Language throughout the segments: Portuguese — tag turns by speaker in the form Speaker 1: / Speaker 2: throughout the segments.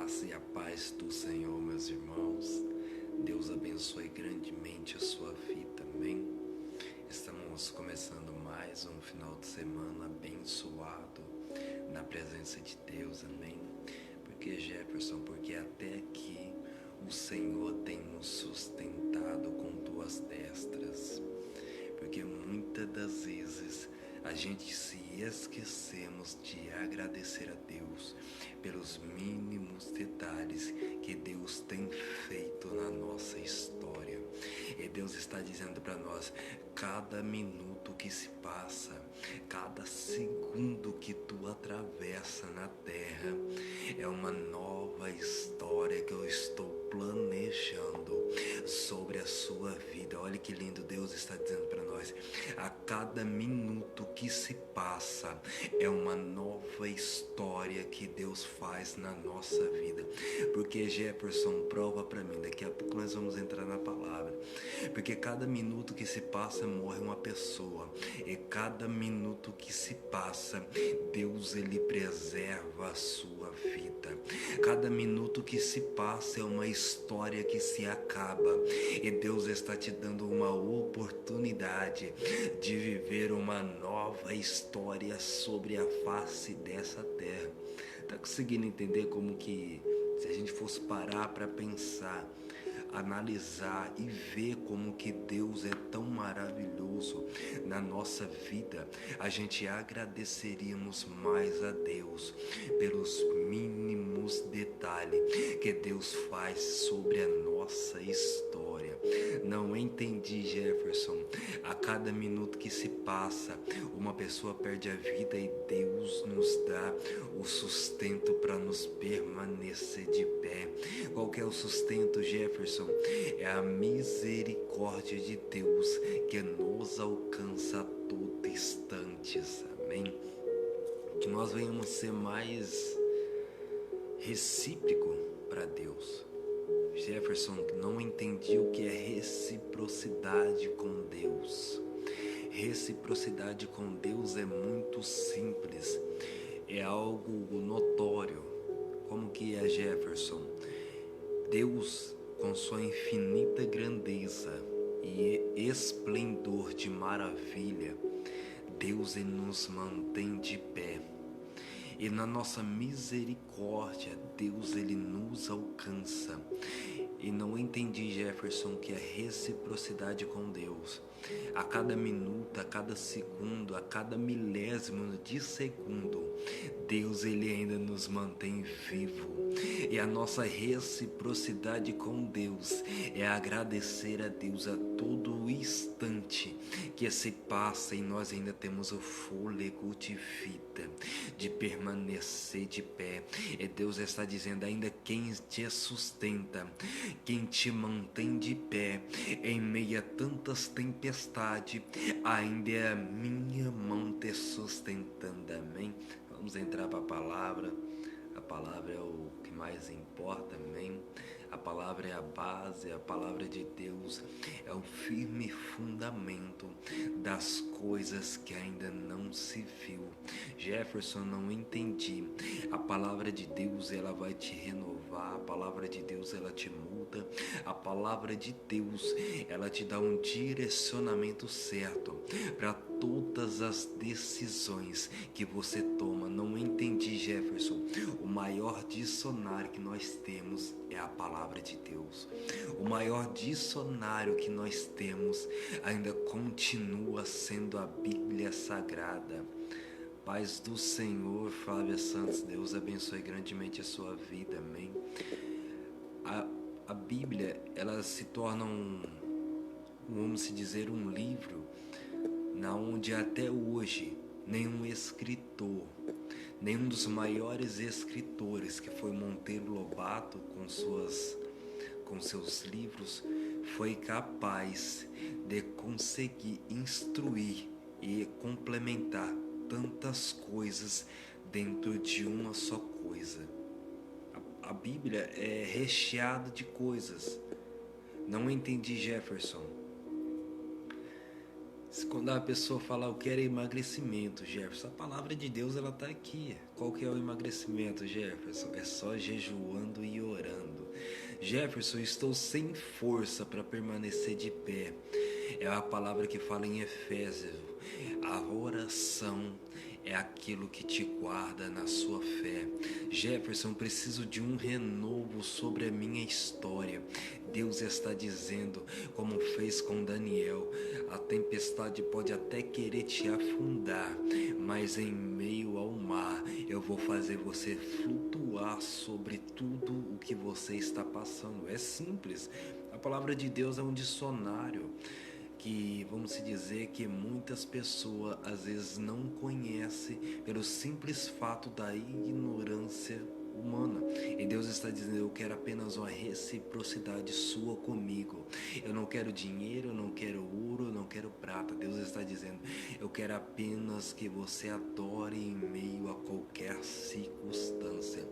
Speaker 1: graça e a paz do Senhor, meus irmãos. Deus abençoe grandemente a sua vida, amém? Estamos começando mais um final de semana abençoado na presença de Deus, amém? Porque Jefferson, porque até aqui o Senhor tem nos sustentado com tuas destras. Porque muitas das vezes a gente se esquecemos de agradecer a Deus pelos mínimos detalhes que Deus tem feito na nossa história. E Deus está dizendo para nós, cada minuto que se passa, cada segundo que tu atravessa na terra, é uma nova história que eu estou planejando sobre a sua vida. Olha que lindo, Deus está dizendo para nós, a cada minuto que se passa é uma nova história que Deus faz na nossa vida. Porque Jefferson, prova para mim, daqui a pouco nós vamos entrar na palavra, porque cada minuto que se passa morre uma pessoa, e cada minuto que se passa Deus ele preserva a sua vida. Cada minuto que se passa é uma história que se acaba, e Deus está te dando uma oportunidade de viver uma nova história sobre a face dessa terra. Tá conseguindo entender como que, se a gente fosse parar para pensar, analisar e ver como que Deus é tão maravilhoso na nossa vida, a gente agradeceríamos mais a Deus pelos mínimos detalhes que Deus faz sobre a nossa história. Não entendi, Jefferson, a cada minuto que se passa uma pessoa perde a vida e Deus nos dá o sustento para nos permanecer de pé. Qual que é o sustento, Jefferson? É a misericórdia de Deus que nos alcança a todo instante, amém? Que nós venhamos ser mais recíproco para Deus. Jefferson, não entendi o que é reciprocidade com Deus. Reciprocidade com Deus é muito simples, é algo notório. Como que é, Jefferson? Deus, com sua infinita grandeza e esplendor de maravilha, Deus ele nos mantém de pé. E na nossa misericórdia, Deus ele nos alcança. E não entendi, Jefferson, que é reciprocidade com Deus. A cada minuto, a cada segundo, a cada milésimo de segundo, Deus ele ainda nos mantém vivo. E a nossa reciprocidade com Deus é agradecer a Deus a todo instante que se passa e nós ainda temos o fôlego de vida, de permanecer de pé. E Deus está dizendo, ainda quem te sustenta, quem te mantém de pé em meio a tantas tempestades, ainda é a minha mão te sustentando, amém? Vamos entrar para a palavra é o que mais importa, amém? A palavra é a base, a palavra de Deus é o firme fundamento das coisas que ainda não se viu. Jefferson, não entendi. A palavra de Deus ela vai te renovar, a palavra de Deus ela te muda, a palavra de Deus ela te dá um direcionamento certo para todas as decisões que você toma. Não entendi, Jefferson. O maior dicionário que nós temos é a palavra de Deus. O maior dicionário que nós temos ainda continua sendo a Bíblia Sagrada. Paz do Senhor, Flávia Santos, Deus abençoe grandemente a sua vida, amém? A Bíblia, ela se torna vamos dizer, um livro na onde até hoje nenhum escritor, nenhum dos maiores escritores, que foi Monteiro Lobato com seus livros, foi capaz de conseguir instruir e complementar tantas coisas dentro de uma só coisa. A Bíblia é recheada de coisas. Não entendi, Jefferson. Quando a pessoa fala, eu quero emagrecimento, Jefferson, a palavra de Deus ela está aqui. Qual que é o emagrecimento, Jefferson? É só jejuando e orando. Jefferson, estou sem força para permanecer de pé. É a palavra que fala em Efésios. A oração é aquilo que te guarda na sua fé. Jefferson, preciso de um renovo sobre a minha história. Deus está dizendo, como fez com Daniel, a tempestade pode até querer te afundar, mas em meio ao mar eu vou fazer você flutuar sobre tudo o que você está passando. É simples. A palavra de Deus é um dicionário que, vamos se dizer, que muitas pessoas às vezes não conhecem pelo simples fato da ignorância humana. E Deus está dizendo, eu quero apenas uma reciprocidade sua comigo. Eu não quero dinheiro, eu não quero ouro, eu não quero prata. Deus está dizendo, eu quero apenas que você adore em meio a qualquer circunstância.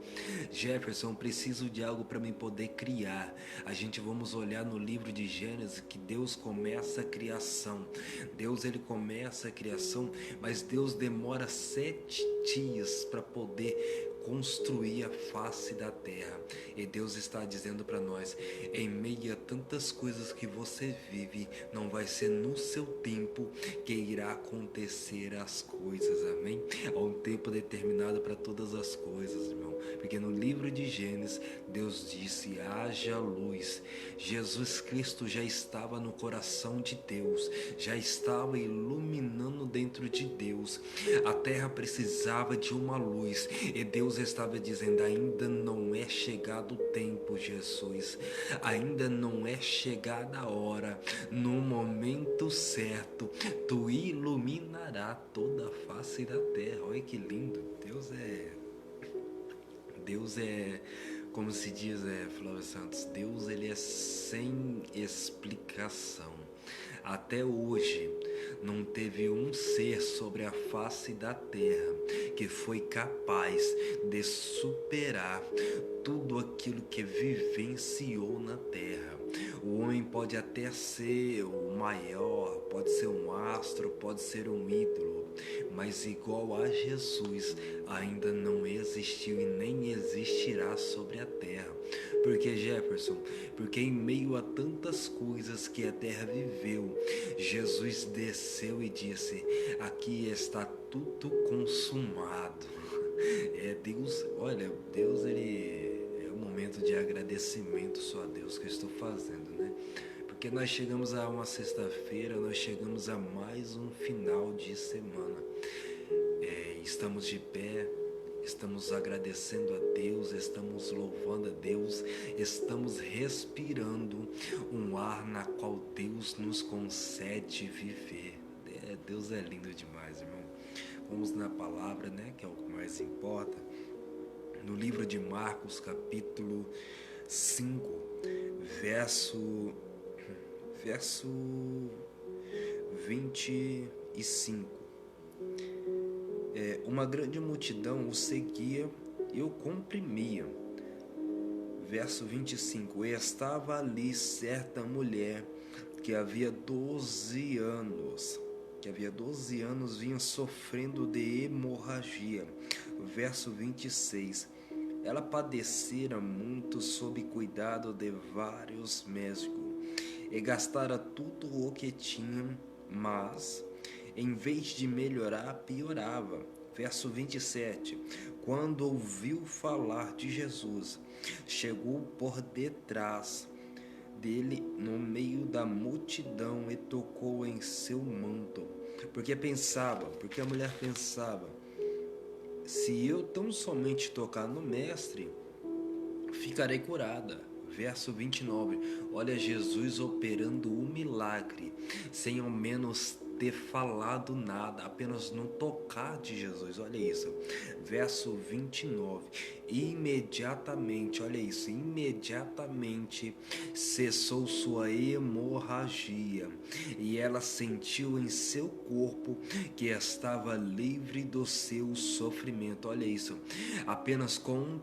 Speaker 1: Jefferson, preciso de algo para me poder criar. A gente vamos olhar no livro de Gênesis que Deus começa a criação. Deus ele começa a criação, mas Deus demora 7 dias para poder construir a face da terra. E Deus está dizendo para nós, em meio a tantas coisas que você vive, não vai ser no seu tempo que irá acontecer as coisas, amém? Há um tempo determinado para todas as coisas, irmão, porque no livro de Gênesis, Deus disse, haja luz. Jesus Cristo já estava no coração de Deus, já estava iluminando dentro de Deus. A terra precisava de uma luz, e Deus estava dizendo, ainda não é chegado o tempo, Jesus, ainda não é chegada a hora, no momento certo, tu iluminará toda a face da terra. Olha que lindo, Deus é, como se diz, Flávio Santos, Deus ele é sem explicação. Até hoje não teve um ser sobre a face da terra que foi capaz de superar tudo aquilo que vivenciou na terra. O homem pode até ser o maior, pode ser um astro, pode ser um ídolo, mas igual a Jesus ainda não existiu e nem existirá sobre a terra. Por que, Jefferson? Porque em meio a tantas coisas que a terra viveu, Jesus desceu e disse, aqui está tudo consumado. Deus, olha, Deus ele é um momento de agradecimento só a Deus que eu estou fazendo, né? Porque nós chegamos a uma sexta-feira, nós chegamos a mais um final de semana. Estamos de pé, estamos agradecendo a Deus, estamos louvando a Deus, estamos respirando um ar na qual Deus nos concede viver. Deus é lindo demais, irmão. Vamos na palavra, né, que é o que mais importa. No livro de Marcos, capítulo 5, verso 25. Uma grande multidão o seguia e o comprimia. Verso 25. E estava ali certa mulher que havia 12 anos vinha sofrendo de hemorragia. Verso 26. Ela padecera muito sob cuidado de vários médicos e gastara tudo o que tinha, mas em vez de melhorar, piorava. Verso 27. Quando ouviu falar de Jesus, chegou por detrás dele no meio da multidão e tocou em seu manto. Porque a mulher pensava, se eu tão somente tocar no mestre, ficarei curada. Verso 29, olha Jesus operando o milagre, sem ao menos ter falado nada, apenas no tocar de Jesus, olha isso. Verso 29, imediatamente, olha isso, imediatamente cessou sua hemorragia e ela sentiu em seu corpo que estava livre do seu sofrimento, olha isso, apenas com um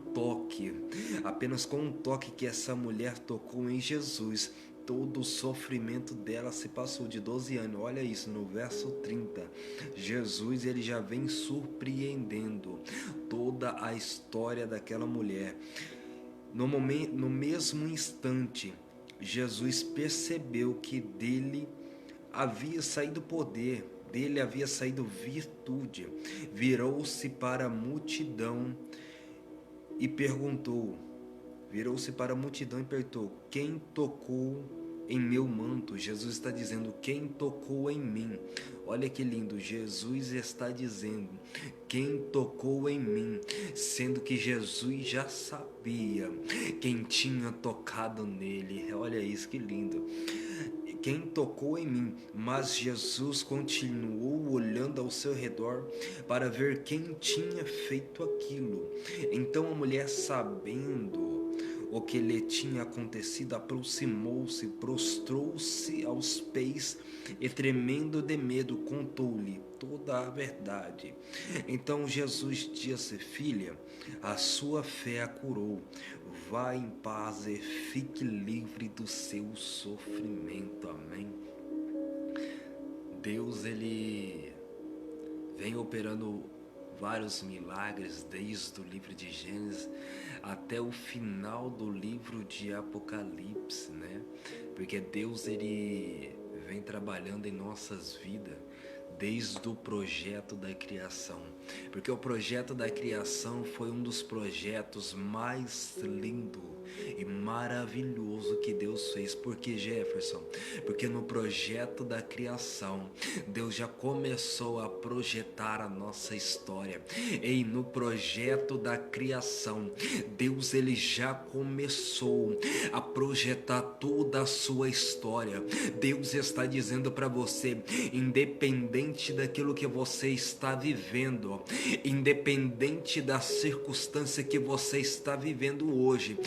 Speaker 1: toque que essa mulher tocou em Jesus, todo o sofrimento dela se passou de 12 anos. Olha isso, no verso 30. Jesus, ele já vem surpreendendo toda a história daquela mulher. No mesmo instante, Jesus percebeu que dele havia saído poder, dele havia saído virtude. Virou-se para a multidão e perguntou, quem tocou em meu manto? Jesus está dizendo, quem tocou em mim? Olha que lindo, Jesus está dizendo, quem tocou em mim? Sendo que Jesus já sabia quem tinha tocado nele. Olha isso, que lindo. Quem tocou em mim? Mas Jesus continuou olhando ao seu redor para ver quem tinha feito aquilo. Então a mulher, sabendo o que lhe tinha acontecido, aproximou-se, prostrou-se aos pés e, tremendo de medo, contou-lhe toda a verdade. Então Jesus disse, filha, a sua fé a curou. Vá em paz e fique livre do seu sofrimento. Amém. Deus, ele vem operando vários milagres desde o livro de Gênesis até o final do livro de Apocalipse, né? Porque Deus, ele vem trabalhando em nossas vidas desde o projeto da criação, porque o projeto da criação foi um dos projetos mais lindos e maravilhoso que Deus fez. Porque, Jefferson, porque no projeto da criação Deus já começou a projetar a nossa história. E no projeto da criação Deus, ele já começou a projetar toda a sua história. Deus está dizendo para você, independente daquilo que você está vivendo, independente da circunstância que você está vivendo hoje,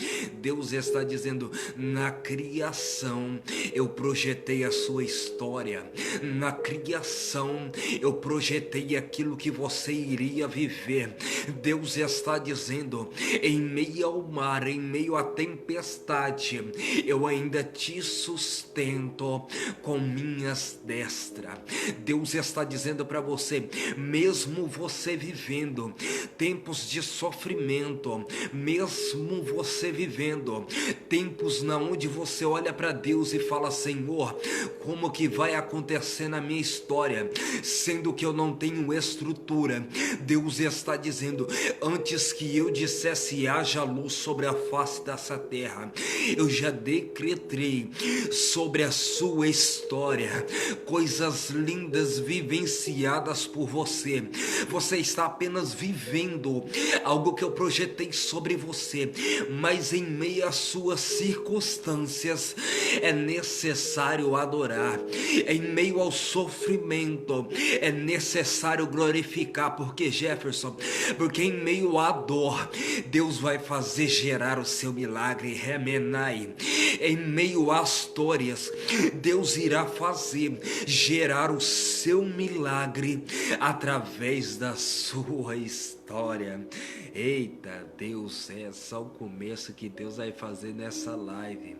Speaker 1: Deus está dizendo, na criação eu projetei a sua história, na criação eu projetei aquilo que você iria viver. Deus está dizendo, em meio ao mar, em meio à tempestade, eu ainda te sustento com minhas destras. Deus está dizendo para você, mesmo você vivendo tempos de sofrimento, mesmo você vivendo tempos na onde você olha para Deus e fala, Senhor, como que vai acontecer na minha história, sendo que eu não tenho estrutura? Deus está dizendo, antes que eu dissesse haja luz sobre a face dessa terra, eu já decretei sobre a sua história coisas lindas vivenciadas por você. Você está apenas vivendo algo que eu projetei sobre você, mas em meio às suas circunstâncias é necessário adorar, em meio ao sofrimento é necessário glorificar. Porque, Jefferson, porque em meio à dor Deus vai fazer gerar o seu milagre. Remenai, em meio às histórias Deus irá fazer gerar o seu milagre através da sua história. Eita, Deus, é só o começo que Deus vai fazer nessa live.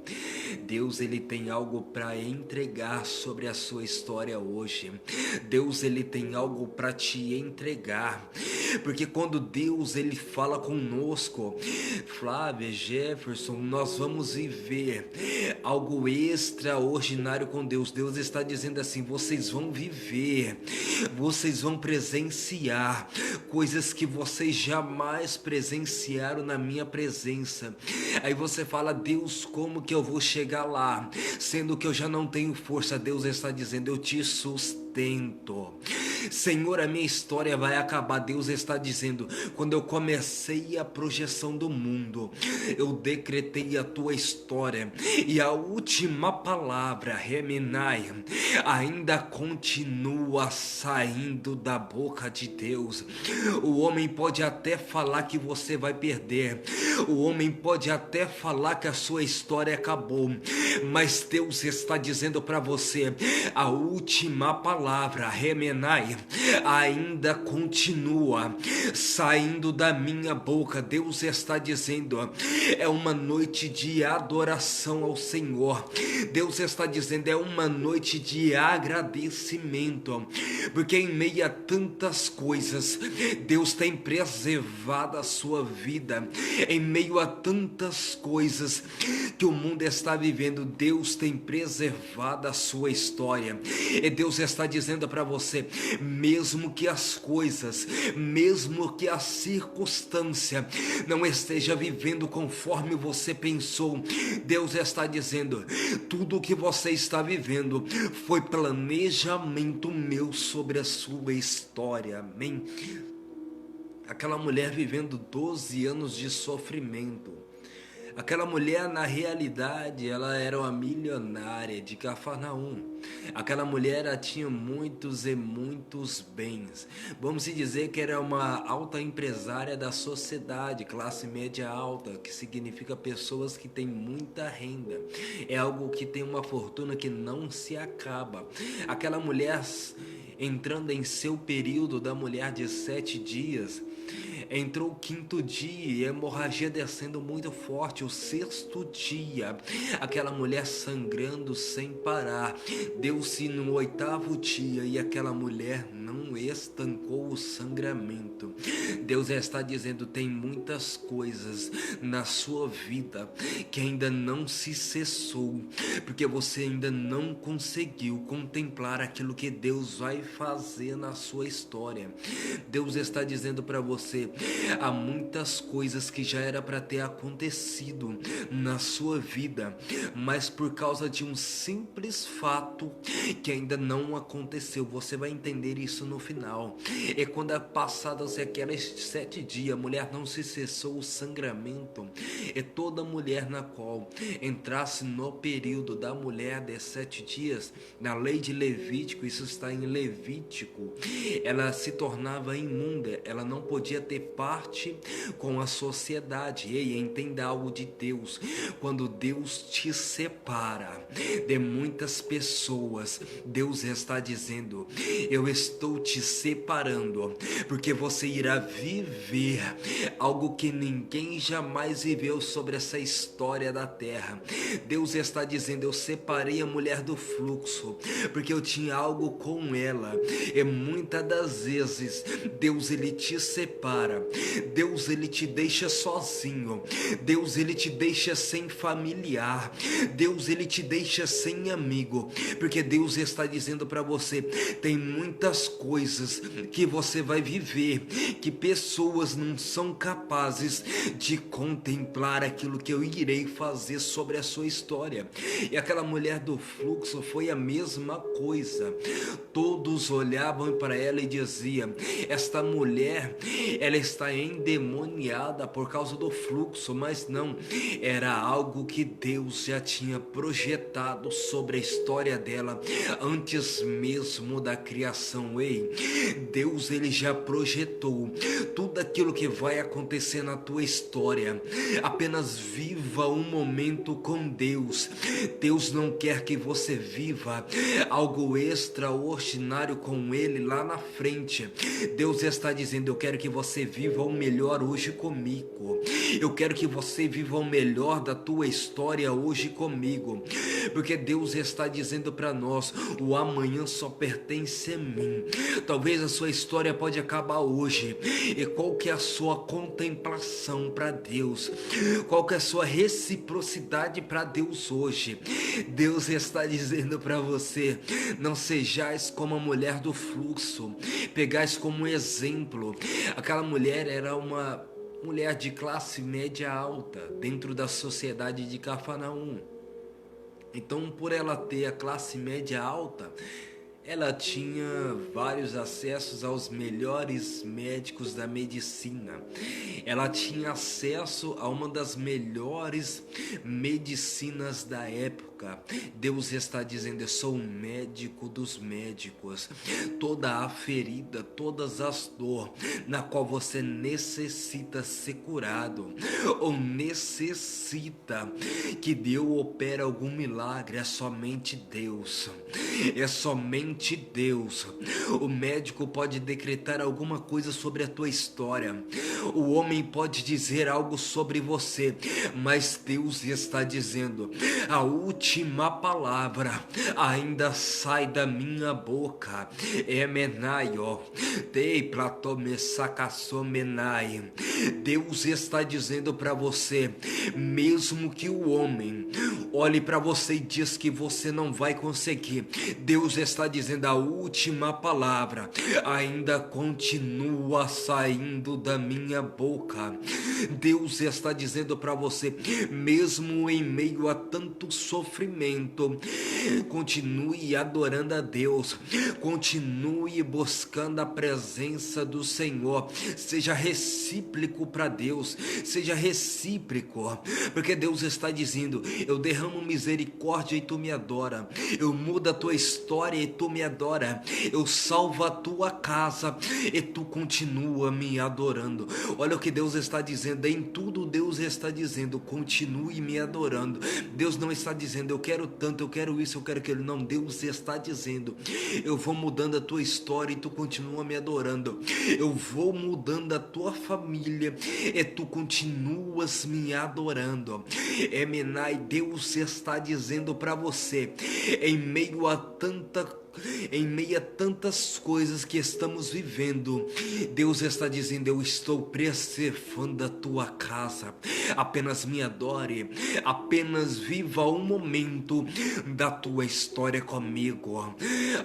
Speaker 1: Deus, ele tem algo para entregar sobre a sua história hoje. Deus, ele tem algo para te entregar, porque quando Deus, ele fala conosco, Flávia, Jefferson, nós vamos viver algo extraordinário com Deus. Deus está dizendo assim, vocês vão viver, vocês vão presenciar coisas que vocês jamais presenciaram na minha presença. Aí você fala, Deus, como que eu vou chegar lá, sendo que eu já não tenho força? Deus está dizendo, eu te sustento. Senhor, a minha história vai acabar. Deus está dizendo, quando eu comecei a projeção do mundo, eu decretei a tua história, e a última palavra, Remenai, ainda continua saindo da boca de Deus. O homem pode até falar que você vai perder, o homem pode até falar que a sua história acabou, Mas Deus está dizendo para você, a última palavra, remenai, ainda continua saindo da minha boca. Deus está dizendo, é uma noite de adoração ao Senhor. Deus está dizendo, é uma noite de agradecimento, porque em meio a tantas coisas, Deus tem preservado a sua vida. Em meio a tantas coisas que o mundo está vivendo, Deus tem preservado a sua história. E Deus está dizendo para você, mesmo que as coisas, mesmo que a circunstância não esteja vivendo conforme você pensou, Deus está dizendo, tudo o que você está vivendo foi planejamento meu sobre a sua história. Amém? Aquela mulher vivendo 12 anos de sofrimento. Aquela mulher, na realidade, ela era uma milionária de Cafarnaum. Aquela mulher, ela tinha muitos e muitos bens. Vamos dizer que era uma alta empresária da sociedade, classe média alta, que significa pessoas que têm muita renda. É algo que tem uma fortuna que não se acaba. Aquela mulher, entrando em seu período da mulher de 7 dias, entrou o 5º dia e a hemorragia descendo muito forte. O 6º dia, aquela mulher sangrando sem parar. Deu-se no 8º dia e aquela mulher não estancou o sangramento. Deus está dizendo, tem muitas coisas na sua vida que ainda não se cessou, porque você ainda não conseguiu contemplar aquilo que Deus vai fazer na sua história. Deus está dizendo para você, há muitas coisas que já era para ter acontecido na sua vida, mas por causa de um simples fato que ainda não aconteceu. Você vai entender isso no final. E quando é passados aqueles 7 dias, a mulher não se cessou o sangramento. E toda mulher na qual entrasse no período da mulher de 7 dias, na lei de Levítico, isso está em Levítico, ela se tornava imunda, ela não podia ter parte com a sociedade. Ei, entenda algo de Deus. Quando Deus te separa de muitas pessoas, Deus está dizendo, eu estou te separando, porque você irá viver algo que ninguém jamais viveu sobre essa história da terra. Deus está dizendo, eu separei a mulher do fluxo, porque eu tinha algo com ela. E muitas das vezes, Deus ele te separa, Deus ele te deixa sozinho, Deus ele te deixa sem familiar, Deus ele te deixa sem amigo, porque Deus está dizendo para você, tem muitas coisas que você vai viver, que pessoas não são capazes de contemplar aquilo que eu irei fazer sobre a sua história. E aquela mulher do fluxo foi a mesma coisa. Todos olhavam para ela e diziam, esta mulher, ela está endemoniada por causa do fluxo, mas não, era algo que Deus já tinha projetado sobre a história dela antes mesmo da criação. Ei, Deus ele já projetou tudo aquilo que vai acontecer na tua história. Apenas viva um momento com Deus. Deus não quer que você viva algo extraordinário com ele lá na frente. Deus está dizendo, eu quero que você viva o melhor hoje comigo. Eu quero que você viva o melhor da tua história hoje comigo, porque Deus está dizendo para nós, o amanhã só pertence a mim. Talvez a sua história pode acabar hoje, e qual que é a sua contemplação para Deus? Qual que é a sua reciprocidade para Deus hoje? Deus está dizendo para você, não sejais como a mulher do fluxo, pegais como exemplo. Aquela mulher era uma mulher de classe média alta dentro da sociedade de Cafarnaum. Então, por ela ter a classe média alta, ela tinha vários acessos aos melhores médicos da medicina. Ela tinha acesso a uma das melhores medicinas da época. Deus está dizendo: eu sou o médico dos médicos. Toda a ferida, todas as dores na qual você necessita ser curado, ou necessita que Deus opere algum milagre, é somente Deus. É somente Deus. O médico pode decretar alguma coisa sobre a tua história. O homem pode dizer algo sobre você, mas Deus está dizendo: a última palavra ainda sai da minha boca. Emenaio, tei platomessacassomenai. Deus está dizendo para você, mesmo que o homem olhe para você e diz que você não vai conseguir, Deus está dizendo: a última palavra ainda continua saindo da minha boca. Deus está dizendo para você, mesmo em meio a tanto sofrimento, continue adorando a Deus, continue buscando a presença do Senhor, seja recíproco para Deus, seja recíproco, porque Deus está dizendo: eu derramo misericórdia e tu me adora, eu mudo a tua história e tu me adora, eu salvo a tua casa e tu continua me adorando. Olha o que Deus está dizendo, em tudo Deus está dizendo: continue me adorando. Deus não está dizendo: eu quero tanto, eu quero isso, eu quero aquilo. Não, Deus está dizendo: eu vou mudando a tua história e tu continua me adorando. Eu vou mudando a tua família e tu continuas me adorando. Emenai, Deus está dizendo para você, em meio a tantas coisas que estamos vivendo, Deus está dizendo: eu estou preservando a tua casa. Apenas me adore, apenas viva um momento da tua história comigo.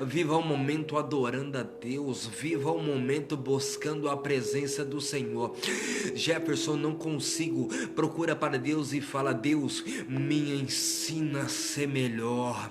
Speaker 1: Viva um momento adorando a Deus, viva um momento buscando a presença do Senhor. Jefferson, não consigo. Procura para Deus e fala: Deus, me ensina a ser melhor,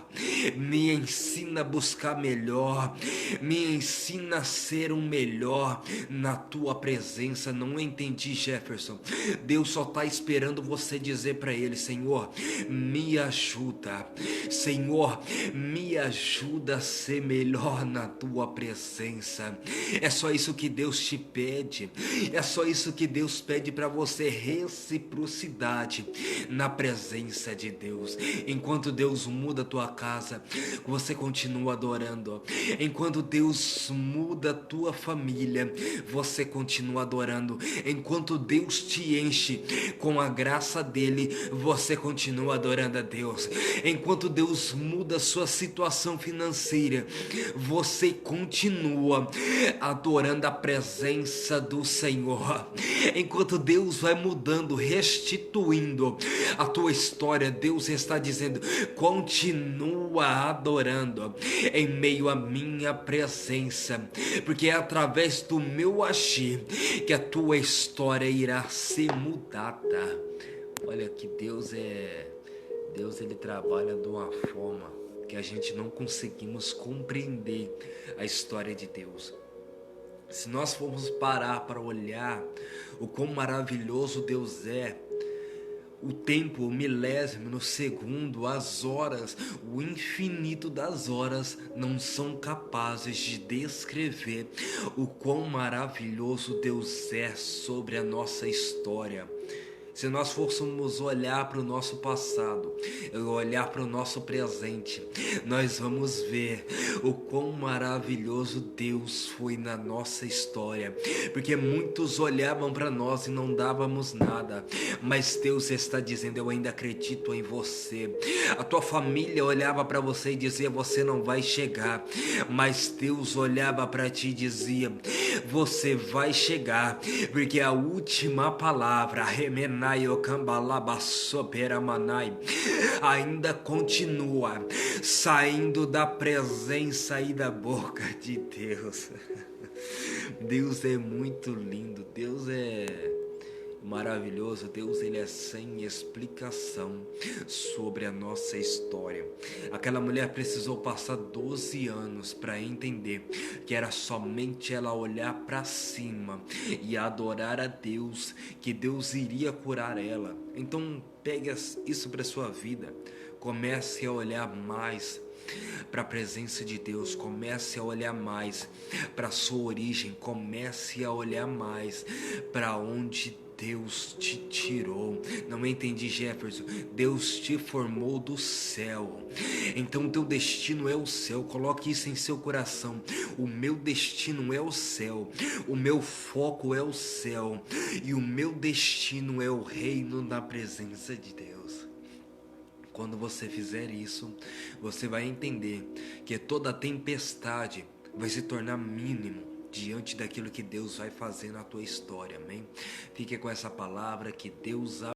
Speaker 1: me ensina a buscar melhor, me ensina a ser um melhor na tua presença. Não entendi, Jefferson. Deus só está esperando você dizer para ele: Senhor, me ajuda, Senhor, me ajuda a ser melhor na tua presença. É só isso que Deus te pede, é só isso que Deus pede para você: reciprocidade na presença de Deus. Enquanto Deus muda a tua casa, você continua adorando. Enquanto Deus muda a tua família, você continua adorando. Enquanto Deus te enche com a graça dele, você continua adorando a Deus. Enquanto Deus muda a sua situação financeira, você continua adorando a presença do Senhor. Enquanto Deus vai mudando, restituindo a tua história, Deus está dizendo: continua adorando em meio à minha presença, porque é através do meu agir que a tua história irá ser mudada. Olha que Deus ele trabalha de uma forma que a gente não conseguimos compreender a história de Deus. Se nós formos parar para olhar o quão maravilhoso Deus é, o tempo, o milésimo, o segundo, as horas, o infinito das horas não são capazes de descrever o quão maravilhoso Deus é sobre a nossa história. Se nós fôssemos olhar para o nosso passado, olhar para o nosso presente, nós vamos ver o quão maravilhoso Deus foi na nossa história, porque muitos olhavam para nós e não dávamos nada, mas Deus está dizendo: eu ainda acredito em você. A tua família olhava para você e dizia: você não vai chegar, mas Deus olhava para ti e dizia: você vai chegar, porque a última palavra, ainda continua saindo da presença e da boca de Deus. Deus é muito lindo. Deus é maravilhoso, Deus ele é sem explicação sobre a nossa história. Aquela mulher precisou passar 12 anos para entender que era somente ela olhar para cima e adorar a Deus, que Deus iria curar ela. Então pegue isso para sua vida, comece a olhar mais para a presença de Deus, comece a olhar mais para a sua origem, comece a olhar mais para onde Deus te tirou. Não entendi, Jefferson. Deus te formou do céu, então teu destino é o céu. Coloque isso em seu coração. O meu destino é o céu, o meu foco é o céu, e o meu destino é o reino da presença de Deus. Quando você fizer isso, você vai entender que toda tempestade vai se tornar mínimo diante daquilo que Deus vai fazer na tua história, amém? Fique com essa palavra, que Deus abençoe.